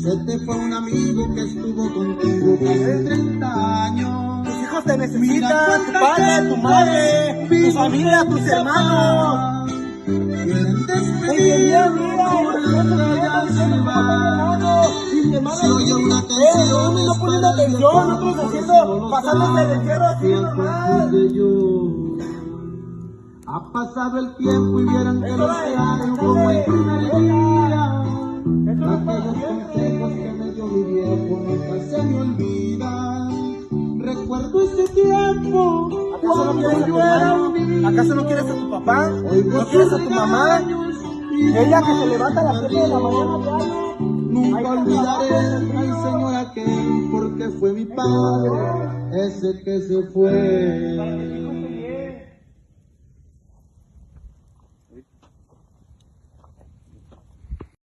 Se te fue un amigo que estuvo contigo casi 30 años. Tus hijos te necesitan, tu padre, tu madre, tu familia, tus hermanos. Quieren Mira, se oye una canción, no poniendo atención, otros haciendo, pasándose del cielo así normal. Ha pasado el tiempo y vieran que no se dan como el primer día. Aquellos consejos que me dio mi viejo nunca se me olvidan. Recuerdo ese tiempo. ¿Acaso no quieres a tu hermano? ¿Acaso no quieres a tu papá? ¿No quieres a tu mamá? Ella que se levanta a las 7 de la mañana diario. Nunca olvidaré al señor aquel, porque fue mi padre ese que se fue.